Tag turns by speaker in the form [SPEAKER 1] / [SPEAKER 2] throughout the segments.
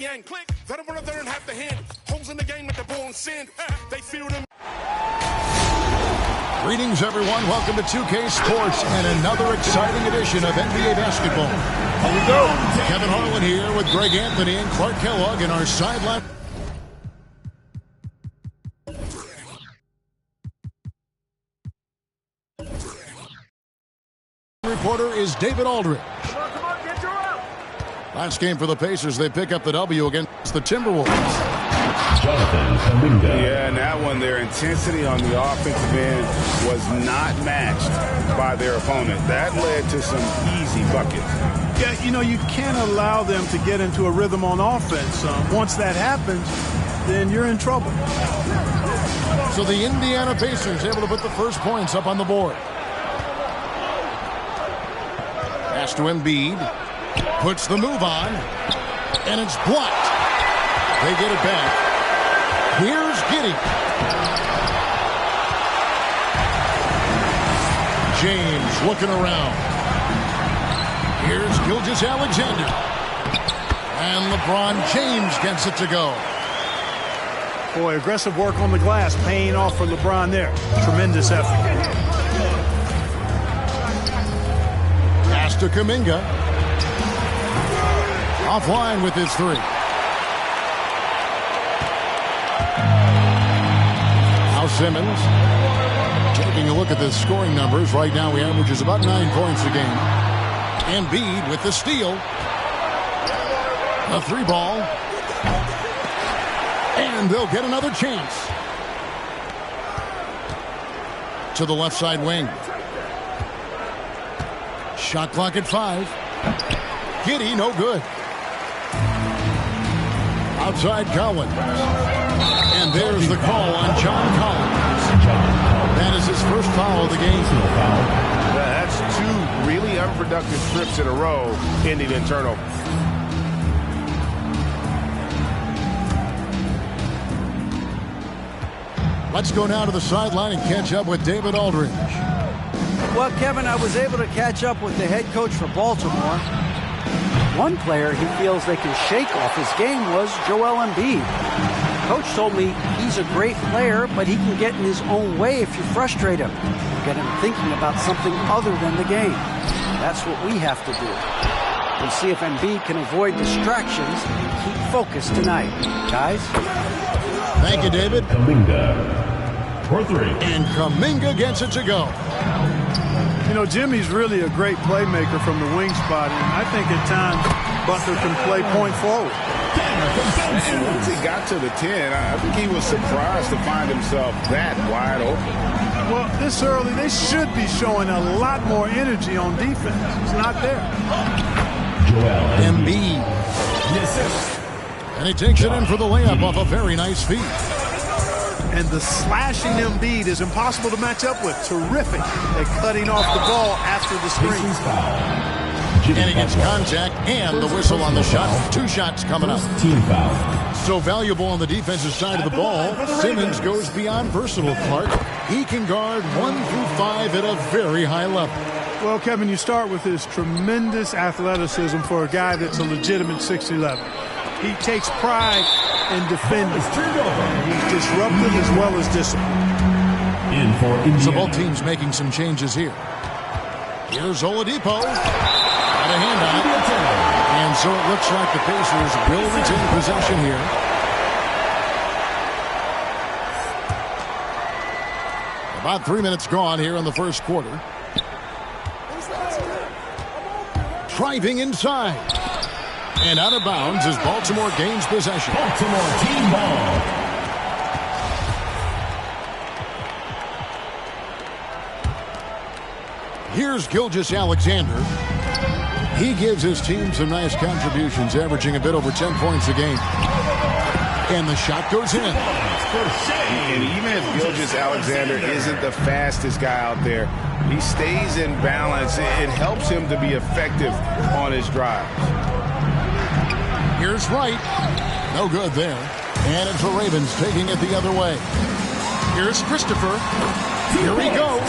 [SPEAKER 1] yang. Click. They don't want to learn half the hand. Holes in the game with the ball and sand. They feel them.
[SPEAKER 2] Greetings, everyone. Welcome to 2K Sports and another exciting edition of NBA basketball.
[SPEAKER 3] Here we go.
[SPEAKER 2] Kevin Harlan here with Greg Anthony and Clark Kellogg in our sideline. Reporter is David Aldridge.
[SPEAKER 3] Come on, get your up.
[SPEAKER 2] Last game for the Pacers, they pick up the W against the Timberwolves.
[SPEAKER 4] Yeah, and that one, their intensity on the offensive end was not matched by their opponent. That led to some easy buckets.
[SPEAKER 3] Yeah, you know, you can't allow them to get into a rhythm on offense. Once that happens, then you're in trouble.
[SPEAKER 2] So the Indiana Pacers able to put the first points up on the board. Pass to Embiid. Puts the move on. And it's blocked. They get it back. Here's Giddey. James looking around. Here's Gilgeous-Alexander. And LeBron James gets it to go.
[SPEAKER 3] Boy, aggressive work on the glass, paying off for LeBron there. Tremendous effort.
[SPEAKER 2] Pass to Kuminga. Offline with his three. Now Simmons. Taking a look at the scoring numbers. Right now he averages about 9 points a game. Embiid with the steal. A three ball. And they'll get another chance. To the left side wing. Shot clock at 5. Giddey, no good. Outside Collins. And there's the call on John Collins. That is his first foul of the game.
[SPEAKER 4] That's 2 really unproductive trips in a row, ending in turnover.
[SPEAKER 2] Let's go now to the sideline and catch up with David Aldridge.
[SPEAKER 5] Well, Kevin, I was able to catch up with the head coach for Baltimore. One player he feels they can shake off his game was Joel Embiid. Coach told me he's a great player, but he can get in his own way if you frustrate him. Get him thinking about something other than the game. That's what we have to do. We'll see if Embiid can avoid distractions and keep focused tonight. Guys?
[SPEAKER 2] Thank you, David.
[SPEAKER 6] Kuminga for 3.
[SPEAKER 2] And Kuminga gets it to go.
[SPEAKER 3] You know, Jimmy's really a great playmaker from the wing spot, and I think at times Butler can play point forward.
[SPEAKER 4] And once he got to the 10, I think he was surprised to find himself that wide open.
[SPEAKER 3] Well, this early, they should be showing a lot more energy on defense. It's not there.
[SPEAKER 6] Joel
[SPEAKER 2] Embiid. And he takes it in for the layup off a very nice feed.
[SPEAKER 3] And the slashing Embiid is impossible to match up with. Terrific at cutting off the ball after the screen.
[SPEAKER 2] And he gets contact and the whistle on the shot. 2 shots coming up.
[SPEAKER 6] Team foul.
[SPEAKER 2] So valuable on the defensive side of the ball. Simmons goes beyond versatile, Clark. He can guard 1 through 5 at a very high level.
[SPEAKER 3] Well, Kevin, you start with his tremendous athleticism for a guy that's a legitimate 6'11". He takes pride in defending. He's disruptive as well as disciplined.
[SPEAKER 2] So both teams making some changes here. Here's Oladipo. Got a hand on it. And so it looks like the Pacers will retain possession here. About 3 minutes gone here in the first quarter. Driving inside. And out of bounds as Baltimore gains possession.
[SPEAKER 6] Baltimore team ball.
[SPEAKER 2] Here's Gilgeous-Alexander. He gives his team some nice contributions, averaging a bit over 10 points a game. And the shot goes in.
[SPEAKER 4] And even if Gilgeous-Alexander isn't the fastest guy out there, he stays in balance. It helps him to be effective on his drives.
[SPEAKER 2] Here's Wright. No good there. And it's the Ravens taking it the other way. Here's Christopher. Here he goes.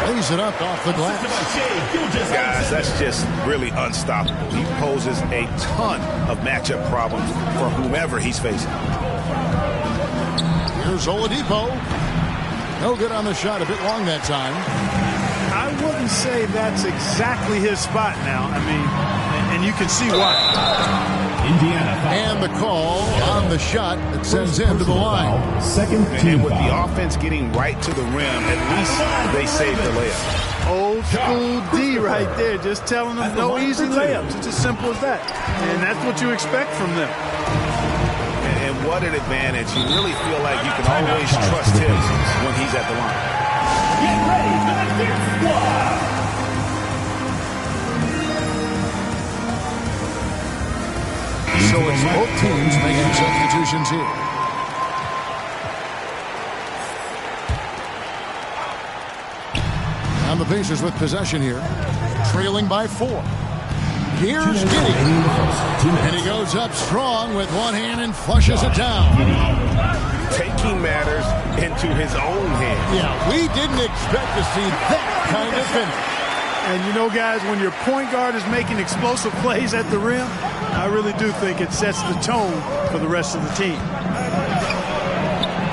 [SPEAKER 2] lays it up off the glass.
[SPEAKER 4] Guys, that's just really unstoppable. He poses a ton of matchup problems for whomever he's facing.
[SPEAKER 2] Here's Oladipo. No good on the shot, a bit long that time.
[SPEAKER 3] I wouldn't say that's exactly his spot now. I mean, and you can see why.
[SPEAKER 6] Indiana foul.
[SPEAKER 2] And the call on the shot that sends him to the line.
[SPEAKER 6] Second team
[SPEAKER 4] And with the
[SPEAKER 6] foul.
[SPEAKER 4] offense getting right to the rim, at least they saved the layup.
[SPEAKER 3] Old school D right there, just telling them no easy layups. It's as simple as that. And that's what you expect from them.
[SPEAKER 4] And what an advantage. You really feel like you can always trust him when he's at the line.
[SPEAKER 6] Get ready for the fifth squad.
[SPEAKER 2] So it's both teams making substitutions here. And the Pacers with possession here, trailing by 4. Here's Giddey. And he goes up strong with one hand and flushes it down.
[SPEAKER 4] Taking matters into his own hands.
[SPEAKER 2] Yeah, we didn't expect to see that kind of finish.
[SPEAKER 3] And you know, guys, when your point guard is making explosive plays at the rim, I really do think it sets the tone for the rest of the team.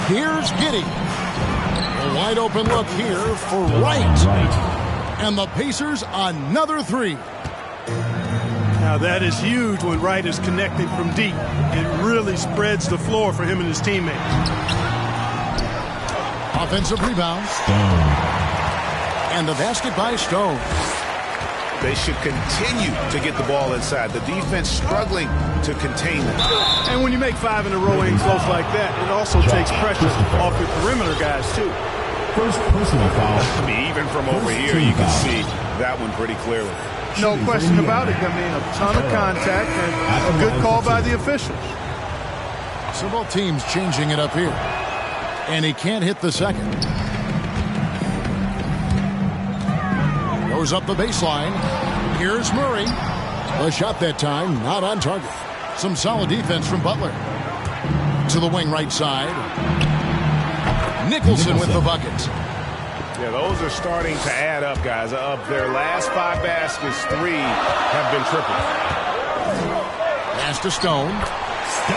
[SPEAKER 2] Here's Giddey. A wide open look here for Wright. And the Pacers another 3.
[SPEAKER 3] Now that is huge when Wright is connecting from deep. It really spreads the floor for him and his teammates.
[SPEAKER 2] Offensive rebound. And the basket by Stone.
[SPEAKER 4] They should continue to get the ball inside. The defense struggling to contain them.
[SPEAKER 3] And when you make 5 in a row in close like that, it also takes pressure off your perimeter guys, too.
[SPEAKER 6] First personal foul.
[SPEAKER 4] I mean, even from over here, you can see that one pretty clearly.
[SPEAKER 3] No question about it. I mean, a ton of contact and a good call by the officials.
[SPEAKER 2] So both teams changing it up here. And he can't hit the second. Goes up the baseline. Here's Murray. The shot that time, not on target. Some solid defense from Butler. To the wing right side. Nicholson with the bucket.
[SPEAKER 4] Yeah, those are starting to add up, guys. Of their last 5 baskets, 3 have been tripled.
[SPEAKER 2] Pass to Stone.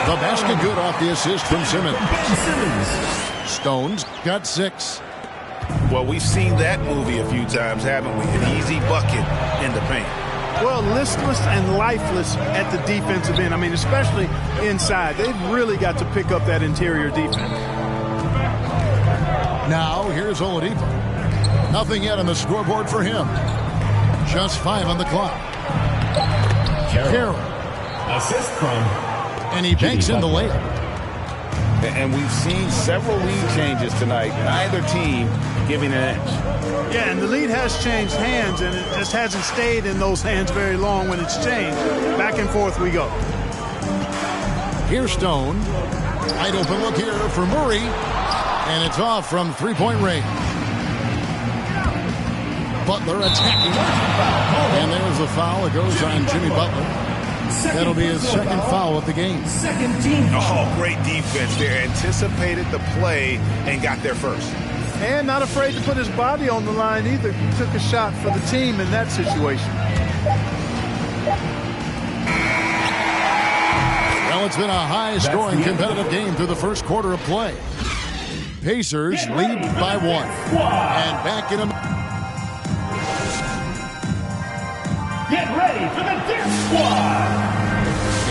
[SPEAKER 2] The basket good off the assist from Simmons. Stone's got 6.
[SPEAKER 4] Well, we've seen that movie a few times, haven't we? An easy bucket in the paint.
[SPEAKER 3] Well, listless and lifeless at the defensive end. I mean, especially inside. They've really got to pick up that interior defense.
[SPEAKER 2] Now, here's Oladipo. Nothing yet on the scoreboard for him. Just 5 on the clock. Carroll.
[SPEAKER 6] Assist from.
[SPEAKER 2] And he banks in the layup.
[SPEAKER 4] And we've seen several lead changes tonight. Neither team giving an edge.
[SPEAKER 3] Yeah, and the lead has changed hands, and it just hasn't stayed in those hands very long when it's changed. Back and forth we go.
[SPEAKER 2] Here's Stone. Wide open look here for Murray. And it's off from 3-point range. Butler attacking. And there's the foul. It goes on Jimmy Butler. That'll be his second foul of the game.
[SPEAKER 4] Oh, great defense there. Anticipated the play and got there first.
[SPEAKER 3] And not afraid to put his body on the line either. He took a shot for the team in that situation.
[SPEAKER 2] Well, it's been a high-scoring competitive game through the first quarter of play. Pacers lead by 1. And back in a...
[SPEAKER 6] Get ready for the fifth squad.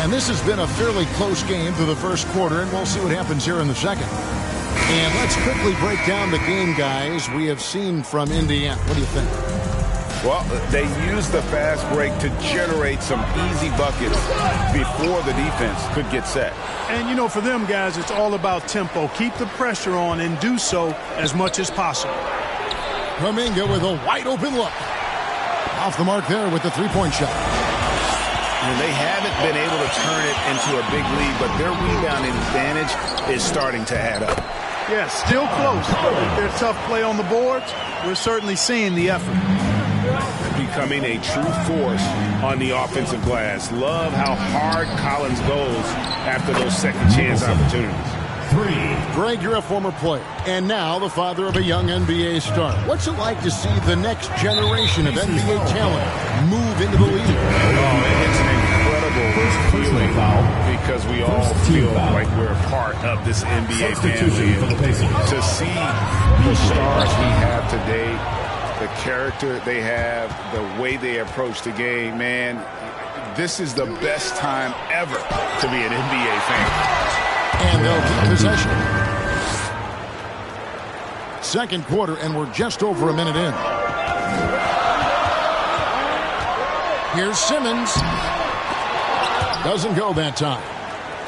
[SPEAKER 2] And this has been a fairly close game through the first quarter, and we'll see what happens here in the second. And let's quickly break down the game, guys, we have seen from Indiana. What do you think?
[SPEAKER 4] Well, they used the fast break to generate some easy buckets before the defense could get set.
[SPEAKER 3] And, you know, for them guys, it's all about tempo. Keep the pressure on and do so as much as possible.
[SPEAKER 2] Kuminga with a wide-open look. Off the mark there with the 3-point shot.
[SPEAKER 4] And they haven't been able to turn it into a big lead, but their rebounding advantage is starting to add up.
[SPEAKER 3] Yeah, still close. Their tough play on the boards, we're certainly seeing the effort.
[SPEAKER 4] Becoming a true force on the offensive glass. Love how hard Collins goes after those second chance opportunities.
[SPEAKER 2] Greg, you're a former player, and now the father of a young NBA star. What's it like to see the next generation of NBA talent move into the league?
[SPEAKER 4] Oh, it's an incredible feeling because we all feel like we're a part of this NBA family. To see the stars we have today, the character they have, the way they approach the game, man, this is the best time ever to be an NBA fan.
[SPEAKER 2] And they'll keep possession. Second quarter, and we're just over a minute in. Here's Simmons. Doesn't go that time.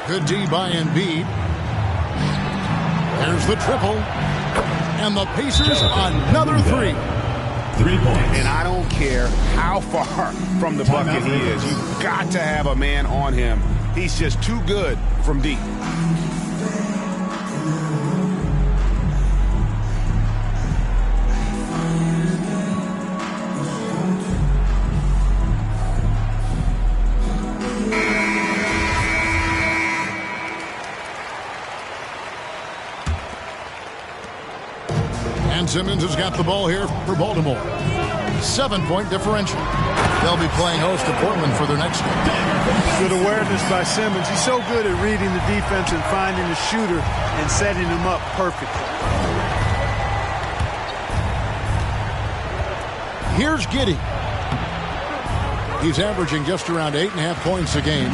[SPEAKER 2] Good D by Embiid. There's the triple. And the Pacers another three.
[SPEAKER 6] 3 points.
[SPEAKER 4] And I don't care how far from the bucket he is. You've got to have a man on him. He's just too good from deep.
[SPEAKER 2] Simmons has got the ball here for Baltimore. 7-point differential. They'll be playing host to Portland for their next game.
[SPEAKER 3] Good awareness by Simmons. He's so good at reading the defense and finding the shooter and setting him up perfectly.
[SPEAKER 2] Here's Giddey. He's averaging just around 8.5 points a game.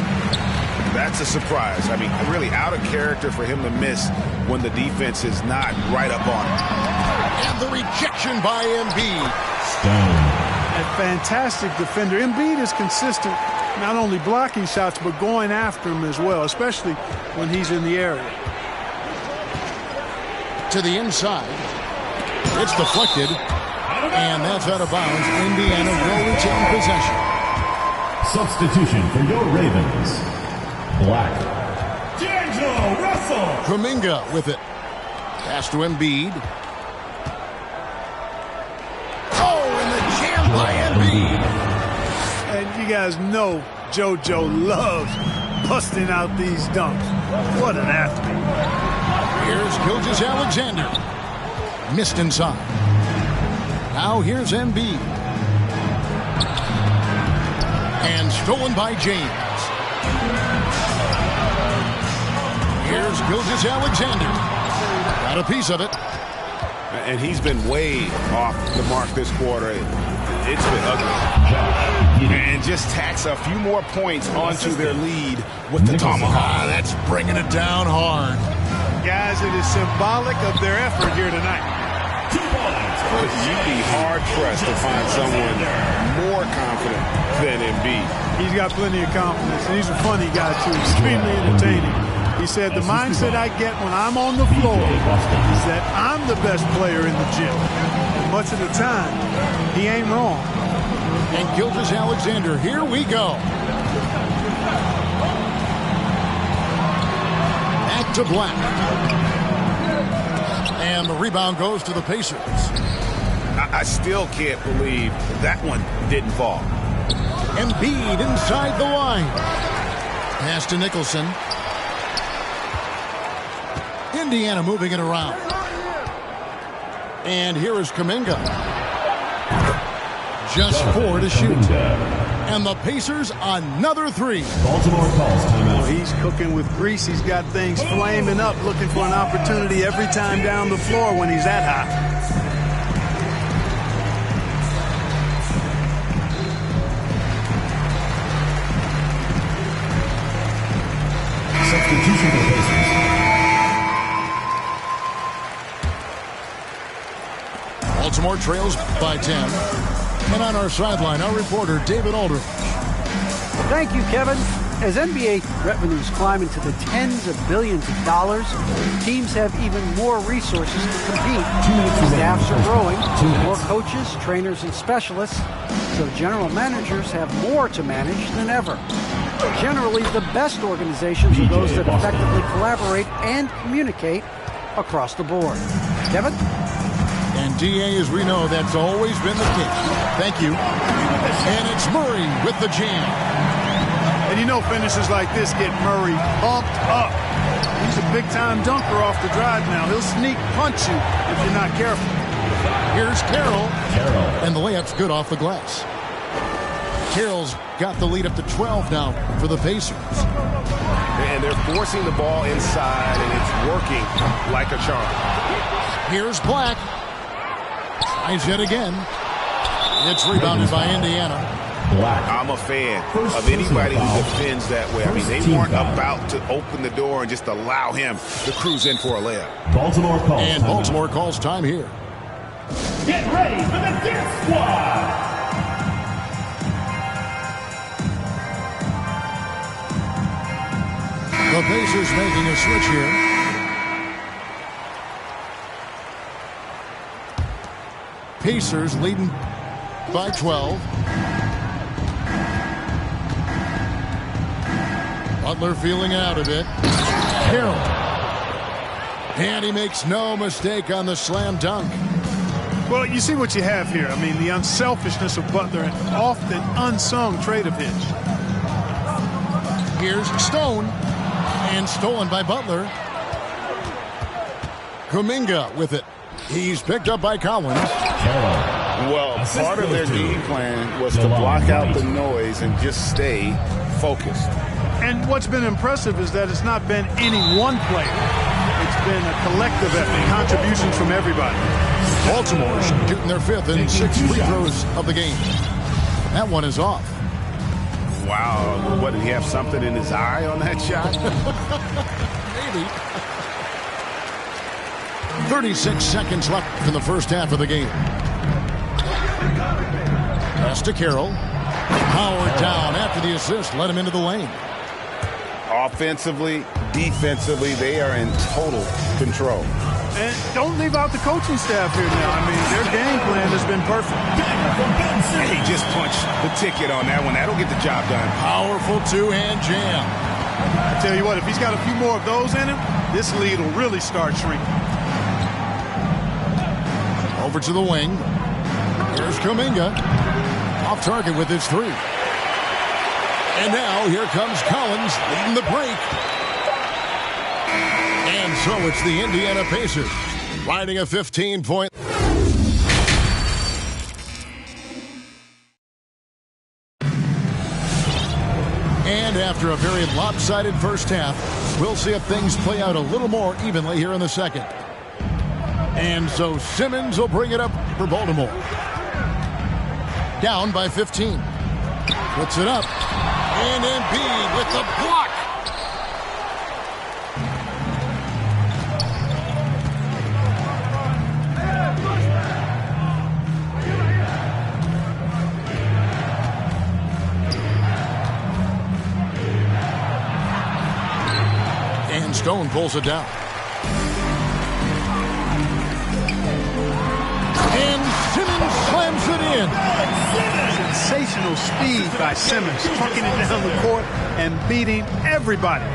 [SPEAKER 4] That's a surprise. I mean, really out of character for him to miss when the defense is not right up on him.
[SPEAKER 2] And the rejection by Embiid.
[SPEAKER 3] A fantastic defender. Embiid is consistent, not only blocking shots, but going after him as well, especially when he's in the area.
[SPEAKER 2] To the inside. It's deflected. And that's out of bounds. Indiana will retain possession.
[SPEAKER 6] Substitution for your Ravens. Black. D'Angelo Russell.
[SPEAKER 2] Kuminga with it. Pass to Embiid. By Embiid.
[SPEAKER 3] And you guys know JoJo loves busting out these dunks. What an athlete.
[SPEAKER 2] Here's Gilgeous-Alexander. Missed inside. Now here's Embiid. And stolen by James. Here's Gilgeous-Alexander. Got a piece of it.
[SPEAKER 4] And he's been way off the mark this quarter. It's been ugly. And just tacks a few more points onto their lead with the tomahawk.
[SPEAKER 2] That's bringing it down hard.
[SPEAKER 3] Guys, it is symbolic of their effort here tonight.
[SPEAKER 4] You'd be hard-pressed to find someone more confident than Embiid.
[SPEAKER 3] He's got plenty of confidence, and he's a funny guy, too. Extremely entertaining. He said, the mindset I get when I'm on the floor is that I'm the best player in the gym. And much of the time, he ain't wrong.
[SPEAKER 2] And Gilgeous-Alexander, here we go. Back to Black. And the rebound goes to the Pacers.
[SPEAKER 4] I still can't believe that one didn't fall.
[SPEAKER 2] Embiid inside the line. Pass to Nicholson. Indiana moving it around. And here is Kuminga. Just 4 to shoot. And the Pacers another 3.
[SPEAKER 6] Baltimore calls timeout.
[SPEAKER 3] Well, he's cooking with grease. He's got things flaming up, looking for an opportunity every time down the floor when he's that hot.
[SPEAKER 6] Substitution for Pacers.
[SPEAKER 2] Baltimore trails by 10. And on our sideline, our reporter, David Aldridge.
[SPEAKER 5] Thank you, Kevin. As NBA revenues climb into the tens of billions of dollars, teams have even more resources to compete. Staffs are growing, more coaches, trainers, and specialists, so general managers have more to manage than ever. Generally, the best organizations are those that effectively collaborate and communicate across the board. Kevin?
[SPEAKER 2] And DA, as we know, that's always been the case. Thank you. And it's Murray with the jam.
[SPEAKER 3] And you know finishes like this get Murray pumped up. He's a big-time dunker off the drive now. He'll sneak punch you if you're not careful.
[SPEAKER 2] Here's Carroll. And the layup's good off the glass. Carroll's got the lead up to 12 now for the Pacers.
[SPEAKER 4] And they're forcing the ball inside, and it's working like a charm.
[SPEAKER 2] Here's Black. Tries yet again. It's rebounded by Indiana.
[SPEAKER 4] I'm a fan of anybody who defends that way. I mean, they weren't about to open the door and just allow him to cruise in for a layup.
[SPEAKER 2] Baltimore calls time here.
[SPEAKER 6] Get ready for the Dip Squad.
[SPEAKER 2] The Pacers making a switch here. Pacers leading by 12. Butler feeling out of it. Carroll. And he makes no mistake on the slam dunk.
[SPEAKER 3] Well, you see what you have here. I mean, the unselfishness of Butler, an often unsung trait of his.
[SPEAKER 2] Here's Stone. And stolen by Butler. Kuminga with it. He's picked up by Collins.
[SPEAKER 4] Well, part of their game plan was to block out the noise and just stay focused.
[SPEAKER 3] And what's been impressive is that it's not been any one player. It's been a collective effort, contributions from everybody.
[SPEAKER 2] Baltimore shooting their 5th and 6th free throws of the game. That one is off.
[SPEAKER 4] Wow, what, did he have something in his eye on that shot?
[SPEAKER 2] Maybe. 36 seconds left in the first half of the game. Pass to Carroll. Howard down after the assist. Let him into the lane.
[SPEAKER 4] Offensively, defensively, they are in total control.
[SPEAKER 3] And don't leave out the coaching staff here now. I mean, their game plan has been perfect.
[SPEAKER 4] He just punched the ticket on that one. That'll get the job done.
[SPEAKER 2] Powerful two-hand jam.
[SPEAKER 3] I tell you what, if he's got a few more of those in him, this lead will really start shrinking.
[SPEAKER 2] Over to the wing. Here's Kuminga. Off target with his 3. And now here comes Collins leading the break. And so it's the Indiana Pacers riding a 15-point. And after a very lopsided first half, we'll see if things play out a little more evenly here in the second. And so Simmons will bring it up for Baltimore. Down by 15. Puts it up. And Embiid with the block. And Stone pulls it down. And Simmons slams it in.
[SPEAKER 3] Sensational speed by Simmons, trucking it down the court and beating everybody.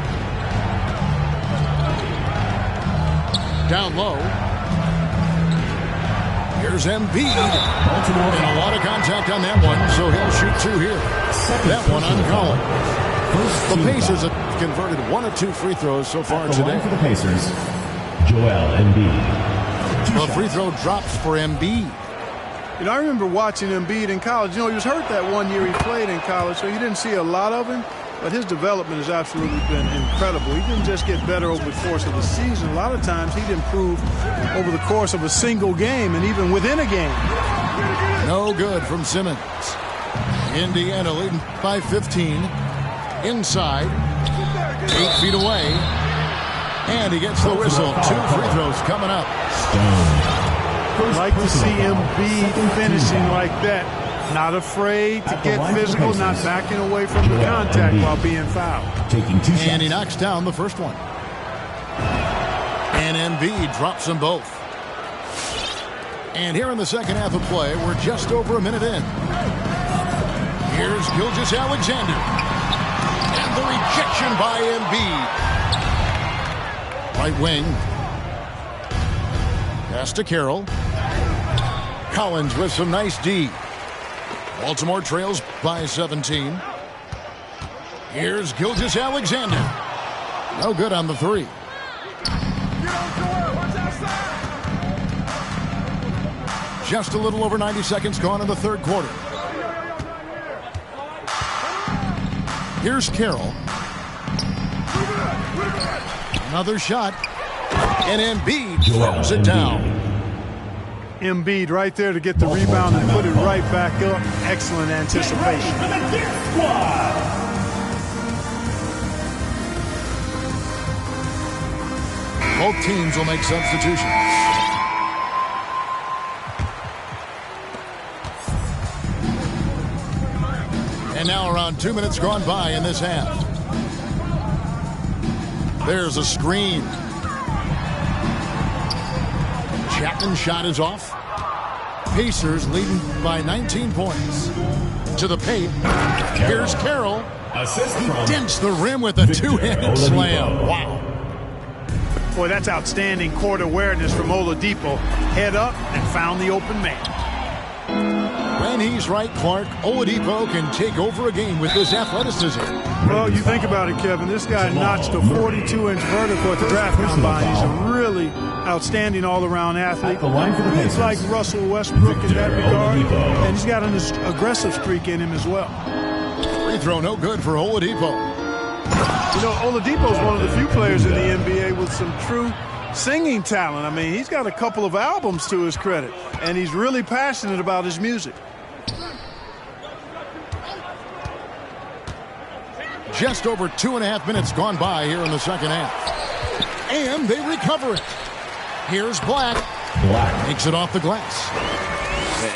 [SPEAKER 2] Down low. Here's Embiid. And a lot of contact on that one, so he'll shoot 2 here. That one on Collins. The Pacers have converted 1 of 2 free throws so far today.
[SPEAKER 7] For the Pacers, Joel Embiid.
[SPEAKER 2] The free throw drops for Embiid.
[SPEAKER 3] You know, I remember watching Embiid in college. You know, he was hurt that one year he played in college, so you didn't see a lot of him. But his development has absolutely been incredible. He didn't just get better over the course of the season. A lot of times he'd improve over the course of a single game and even within a game.
[SPEAKER 2] No good from Simmons. Indiana leading by 15. Inside. 8 feet away. And he gets the whistle. 2 free throws coming up.
[SPEAKER 3] Like to see Embiid finishing like that. Not afraid to get physical, not backing away from the contact while being fouled.
[SPEAKER 2] And he knocks down the first one. And Embiid drops them both. And here in the second half of play, we're just over a minute in. Here's Gilgeous-Alexander. And the rejection by Embiid. Right wing. Pass to Carroll. Collins with some nice D. Baltimore trails by 17. Here's Gilgeous-Alexander. No good on the three. Just a little over 90 seconds gone in the third quarter. Here's Carroll. Another shot. And Embiid throws it down.
[SPEAKER 3] Embiid right there to get the rebound and put it right back up. Excellent anticipation.
[SPEAKER 2] Both teams will make substitutions. And now around 2 minutes gone by in this half. There's a screen. Chapman's shot is off. Pacers leading by 19 points. To the paint. Here's Carroll. He dents the rim with a two-handed slam. Wow.
[SPEAKER 3] Boy, that's outstanding court awareness from Oladipo. Head up and found the open man.
[SPEAKER 2] When he's right, Clark, Oladipo can take over a game with his athleticism.
[SPEAKER 3] Well, you think about it, Kevin. This guy notched a 42-inch vertical at the draft combine. He's a really outstanding all-around athlete. He's like Russell Westbrook in that regard, and he's got an aggressive streak in him as well.
[SPEAKER 2] Free throw no good for Oladipo.
[SPEAKER 3] You know, Oladipo's one of the few players in the NBA with some true singing talent. I mean, he's got a couple of albums to his credit, and he's really passionate about his music.
[SPEAKER 2] Just over 2.5 minutes gone by here in the second half. And they recover it. Here's Black. Black makes it off the glass.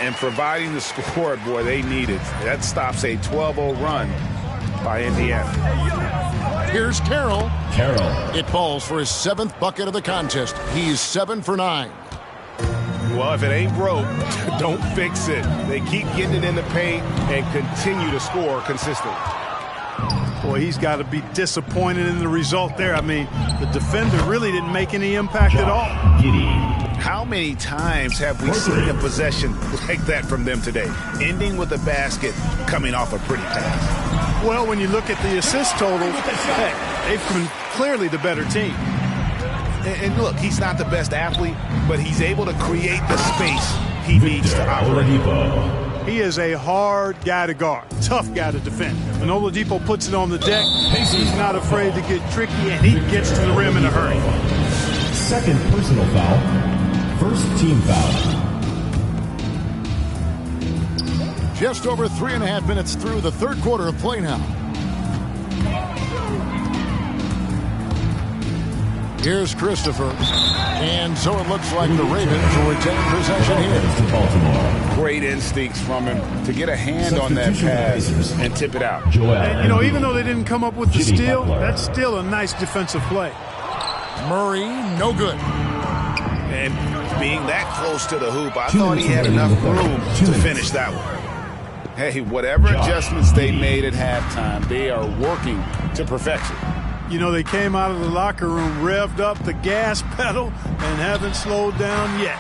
[SPEAKER 4] And providing the score, boy, they need it. That stops a 12-0 run by Indiana.
[SPEAKER 2] Here's Carroll.
[SPEAKER 7] Carroll.
[SPEAKER 2] It falls for his 7th bucket of the contest. He's 7 for 9.
[SPEAKER 4] Well, if it ain't broke, don't fix it. They keep getting it in the paint and continue to score consistently.
[SPEAKER 3] Boy, he's got to be disappointed in the result there. I mean, the defender really didn't make any impact at all.
[SPEAKER 4] How many times have we seen a possession like that from them today? Ending with a basket, coming off a pretty pass.
[SPEAKER 3] Well, when you look at the assist total, hey, they've been clearly the better team.
[SPEAKER 4] And look, he's not the best athlete, but he's able to create the space he needs to operate.
[SPEAKER 3] He is a hard guy to guard, tough guy to defend. When Oladipo puts it on the deck, he's not afraid to get tricky, and he gets to the rim in a hurry.
[SPEAKER 7] Second personal foul. First team foul.
[SPEAKER 2] Just over 3.5 minutes through the third quarter of play now. Here's Christopher. And so it looks like the Ravens will retain possession here.
[SPEAKER 4] Great instincts from him to get a hand on that pass and tip it out.
[SPEAKER 3] And, you know, even though they didn't come up with the steal, that's still a nice defensive play.
[SPEAKER 2] Murray, no good.
[SPEAKER 4] And being that close to the hoop, I thought he had enough room to finish that one. Hey, whatever adjustments they made at halftime, they are working to perfection.
[SPEAKER 3] You know, they came out of the locker room, revved up the gas pedal, and haven't slowed down yet.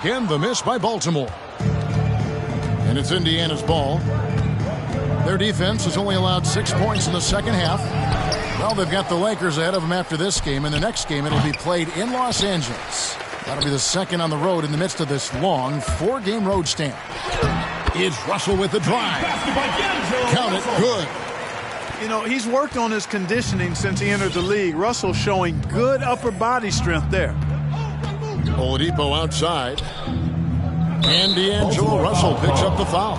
[SPEAKER 2] Again, the miss by Baltimore. And it's Indiana's ball. Their defense has only allowed 6 points in the second half. Well, they've got the Lakers ahead of them after this game. In the next game, it'll be played in Los Angeles. That'll be the second on the road in the midst of this long 4-game road stand. It's Russell with the drive. Count it, good.
[SPEAKER 3] You know, he's worked on his conditioning since he entered the league. Russell showing good upper body strength there.
[SPEAKER 2] Oladipo outside. And D'Angelo Russell picks up the foul.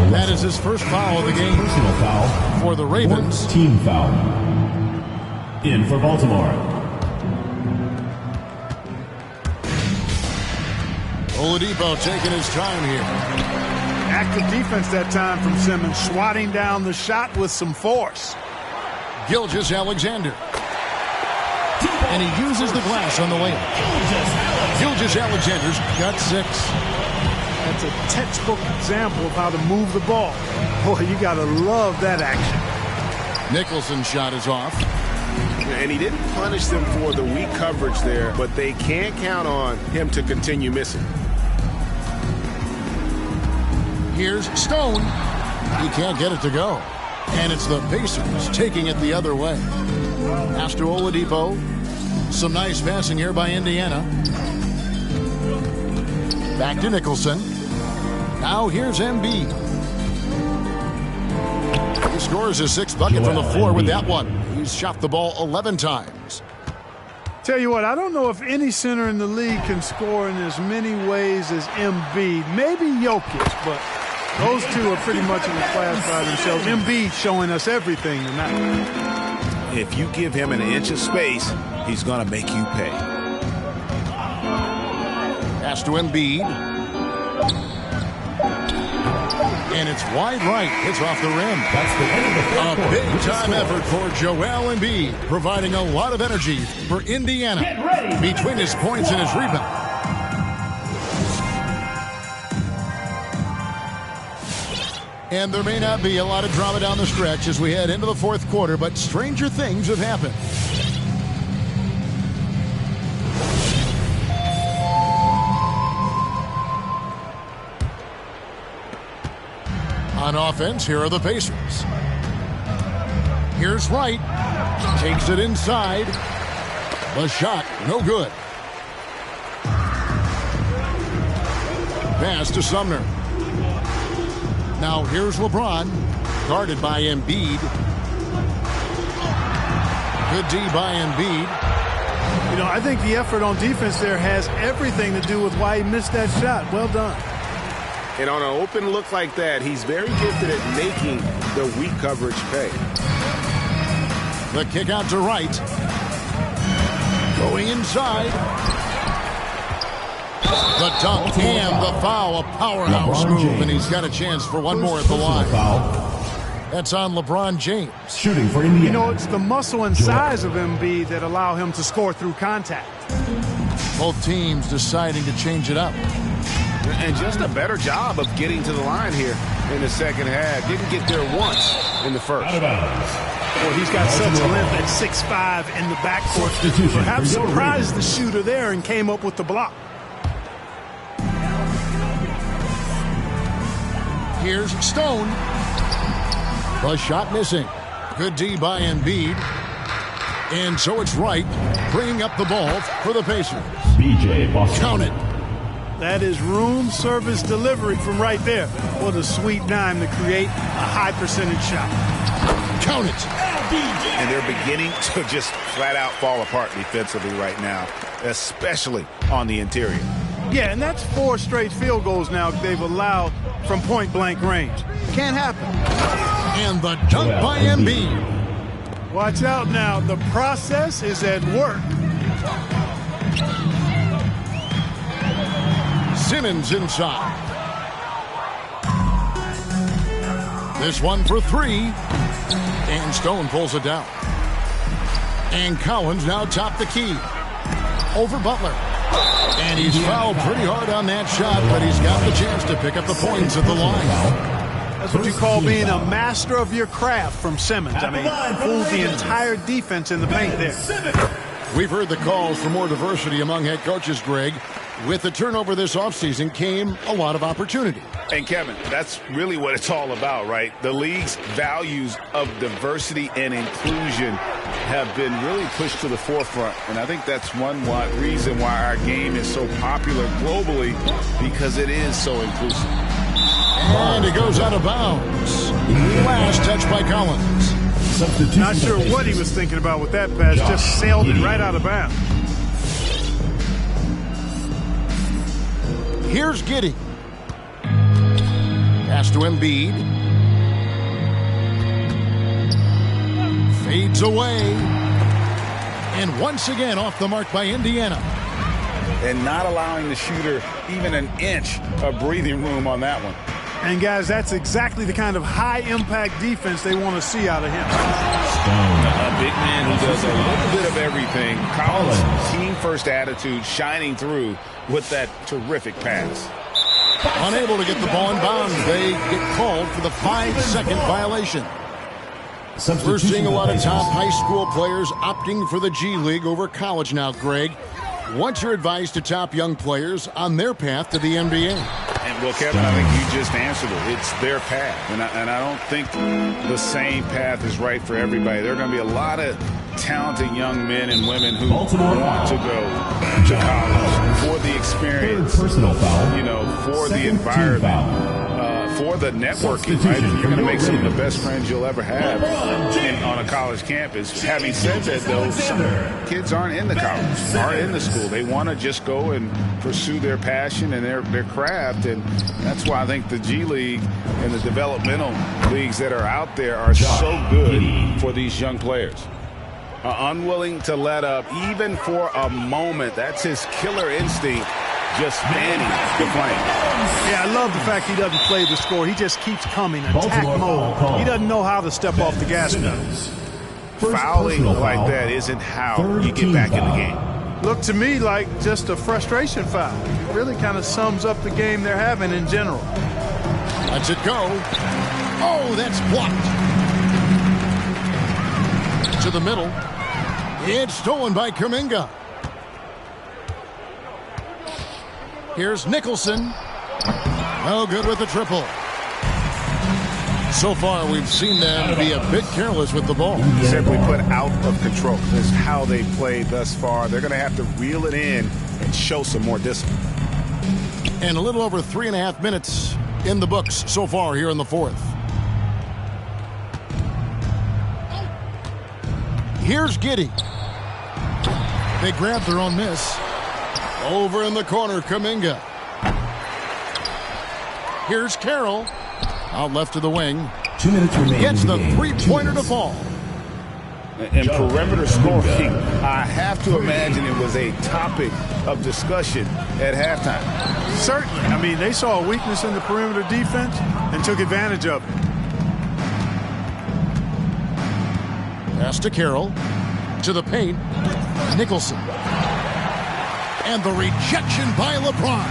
[SPEAKER 2] That is his first foul of the game.
[SPEAKER 7] Personal foul
[SPEAKER 2] for the Ravens.
[SPEAKER 7] Team foul. In for Baltimore.
[SPEAKER 2] Oladipo taking his time here.
[SPEAKER 3] Active defense that time from Simmons, swatting down the shot with some force.
[SPEAKER 2] Gilgeous-Alexander. And he uses the glass on the layup. Gilgeous-Alexander's got 6.
[SPEAKER 3] That's a textbook example of how to move the ball. Boy, you got to love that action.
[SPEAKER 2] Nicholson's shot is off.
[SPEAKER 4] And he didn't punish them for the weak coverage there, but they can't count on him to continue missing.
[SPEAKER 2] Here's Stone. He can't get it to go. And it's the Pacers taking it the other way. Pass to Oladipo. Some nice passing here by Indiana. Back to Nicholson. Now here's Embiid. He scores his sixth bucket from the floor with that one. He's shot the ball 11 times.
[SPEAKER 3] Tell you what, I don't know if any center in the league can score in as many ways as Embiid. Maybe Jokic, but those two are pretty much in the class by themselves. Embiid showing us everything tonight.
[SPEAKER 4] If you give him an inch of space, he's going to make you pay.
[SPEAKER 2] Pass to Embiid. And it's wide right. Hits off the rim.
[SPEAKER 7] That's the end of the
[SPEAKER 2] A big-time effort for Joel Embiid, providing a lot of energy for Indiana between his points and his rebound. And there may not be a lot of drama down the stretch as we head into the fourth quarter, but stranger things have happened. On offense, here are the Pacers. Here's Wright. Takes it inside. The shot, no good. Pass to Sumner. Now here's LeBron. Guarded by Embiid. Good D by Embiid.
[SPEAKER 3] You know, I think the effort on defense there has everything to do with why he missed that shot. Well done.
[SPEAKER 4] And on an open look like that, he's very gifted at making the weak coverage pay.
[SPEAKER 2] The kick out to Wright. Going inside. The dunk and the foul. A powerhouse move, and he's got a chance for one more at the line. That's on LeBron James.
[SPEAKER 7] Shooting for Indiana.
[SPEAKER 3] You know, it's the muscle and size of Embiid that allow him to score through contact.
[SPEAKER 2] Both teams deciding to change it up.
[SPEAKER 4] And just a better job of getting to the line here in the second half. Didn't get there once in the first.
[SPEAKER 7] Out of bounds.
[SPEAKER 3] Well, he's got such length at 6'5" in the backcourt. Perhaps surprised the shooter there and came up with the block.
[SPEAKER 2] Here's Stone. The shot missing. Good D by Embiid. And so it's Wright bringing up the ball for the Pacers.
[SPEAKER 7] BJ Boston.
[SPEAKER 2] Count it.
[SPEAKER 3] That is room service delivery from right there. What a sweet dime to create a high percentage shot.
[SPEAKER 2] Count it.
[SPEAKER 4] And they're beginning to just flat out fall apart defensively right now, especially on the interior.
[SPEAKER 3] Yeah, and that's 4 straight field goals now they've allowed from point-blank range. Can't happen.
[SPEAKER 2] And the dunk by Embiid.
[SPEAKER 3] Watch out now. The process is at work.
[SPEAKER 2] Simmons inside. This one for 3. And Stone pulls it down. And Collins now top the key. Over Butler. And he's fouled pretty hard on that shot, but he's got the chance to pick up the points at the line.
[SPEAKER 3] That's what you call being a master of your craft from Simmons. I mean, fooled the entire defense in the paint there.
[SPEAKER 2] We've heard the calls for more diversity among head coaches, Greg. With the turnover this offseason came a lot of opportunity.
[SPEAKER 4] And Kevin, that's really what it's all about, right? The league's values of diversity and inclusion have been really pushed to the forefront. And I think that's one reason why our game is so popular globally, because it is so inclusive.
[SPEAKER 2] And it goes out of bounds. Last touch by Collins.
[SPEAKER 3] Not sure what he was thinking about with that pass. Just sailed it right out of bounds.
[SPEAKER 2] Here's Giddey. Pass to Embiid. Fades away. And once again off the mark by Indiana.
[SPEAKER 4] And not allowing the shooter even an inch of breathing room on that one.
[SPEAKER 3] And, guys, that's exactly the kind of high-impact defense they want to see out of him.
[SPEAKER 4] A big man who does a little bit of everything. Collins' team-first attitude shining through with that terrific pass.
[SPEAKER 2] Unable to get the ball in bounds. They get called for the 5-second violation. We're seeing a lot of top high school players opting for the G League over college now, Greg. What's your advice to top young players on their path to the NBA?
[SPEAKER 4] And, well, Kevin, I think you just answered it. It's their path. And I don't think the same path is right for everybody. There are going to be a lot of talented young men and women who want to go to college for the experience,
[SPEAKER 7] personal foul.
[SPEAKER 4] you know, for the environment. For the networking, right? You're going to make some of the best friends you'll ever have on a college campus. Having said that, though, some kids aren't in the college, aren't in the school. They want to just go and pursue their passion and their craft, and that's why I think the G League and the developmental leagues that are out there are so good for these young players. Unwilling to let up, even for a moment. That's his killer instinct. Just fanning the flame.
[SPEAKER 3] Yeah, I love the fact he doesn't play the score. He just keeps coming, attack mode. He doesn't know how to step off the gas pedal.
[SPEAKER 4] Fouling like that isn't how you get back in the game.
[SPEAKER 3] Looked to me like just a frustration foul. It really kind of sums up the game they're having in general.
[SPEAKER 2] Lets it go. Oh, that's blocked. To the middle. It's stolen by Kuminga. Here's Nicholson. No good with the triple. So far, we've seen them be a bit careless with the ball.
[SPEAKER 4] Simply put, out of control is how they played thus far. They're going to have to reel it in and show some more discipline.
[SPEAKER 2] And a little over 3.5 minutes in the books so far here in the fourth. Here's Giddey. They grabbed their own miss. Over in the corner, Kuminga. Here's Carroll. Out left to the wing.
[SPEAKER 7] 2 minutes remaining.
[SPEAKER 2] Gets the three-pointer to fall.
[SPEAKER 4] And perimeter scoring, I have to imagine it was a topic of discussion at halftime.
[SPEAKER 3] Certainly. I mean, they saw a weakness in the perimeter defense and took advantage of it.
[SPEAKER 2] Pass to Carroll. To the paint. Nicholson. And the rejection by LeBron.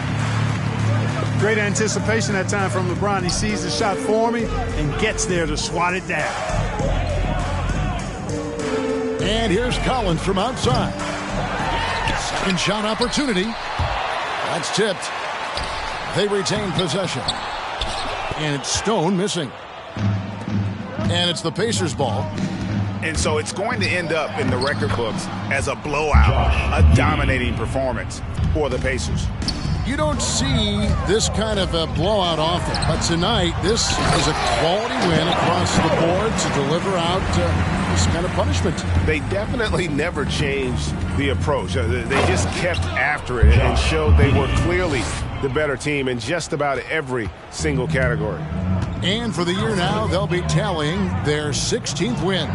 [SPEAKER 3] Great anticipation that time from LeBron. He sees the shot forming and gets there to swat it down.
[SPEAKER 2] And here's Collins from outside. Second shot opportunity. That's tipped. They retain possession. And it's Stone missing. And it's the Pacers' ball.
[SPEAKER 4] And so it's going to end up in the record books as a blowout, a dominating performance for the Pacers.
[SPEAKER 2] You don't see this kind of a blowout often, but tonight this is a quality win across the board to deliver out this kind of punishment.
[SPEAKER 4] They definitely never changed the approach. They just kept after it and showed they were clearly the better team in just about every single category.
[SPEAKER 2] And for the year now, they'll be tallying their 16th win.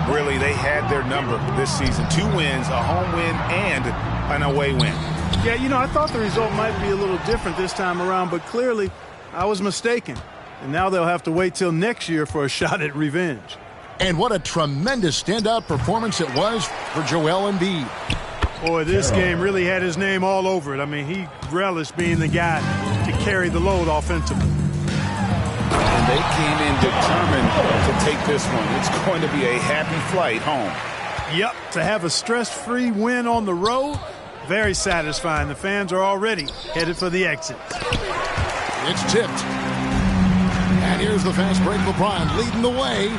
[SPEAKER 4] Really, they had their number this season. 2 wins, a home win, and an away win.
[SPEAKER 3] Yeah, you know, I thought the result might be a little different this time around, but clearly I was mistaken. And now they'll have to wait till next year for a shot at revenge.
[SPEAKER 2] And what a tremendous standout performance it was for Joel Embiid.
[SPEAKER 3] Boy, this game really had his name all over it. I mean, he relished being the guy to carry the load offensively.
[SPEAKER 4] And they came in determined to take this one. It's going to be a happy flight home.
[SPEAKER 3] Yep, to have a stress-free win on the road, very satisfying. The fans are already headed for the exit.
[SPEAKER 2] It's tipped. And here's the fast break. LeBron leading the way.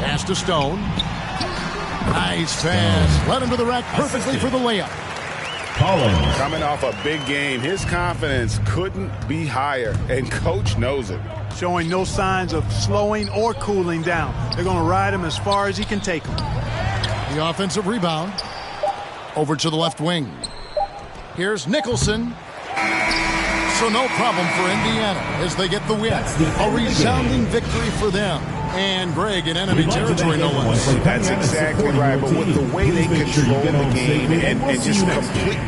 [SPEAKER 2] Pass to Stone. Nice pass. Led him to the rack perfectly for the layup.
[SPEAKER 7] Collins.
[SPEAKER 4] Coming off a big game, his confidence couldn't be higher, and Coach knows it.
[SPEAKER 3] Showing no signs of slowing or cooling down. They're going to ride him as far as he can take him.
[SPEAKER 2] The offensive rebound. Over to the left wing. Here's Nicholson. So no problem for Indiana as they get the win. A resounding victory for them. And Greg in enemy territory, no less.
[SPEAKER 4] That's exactly right. But with the way they control the game and just complete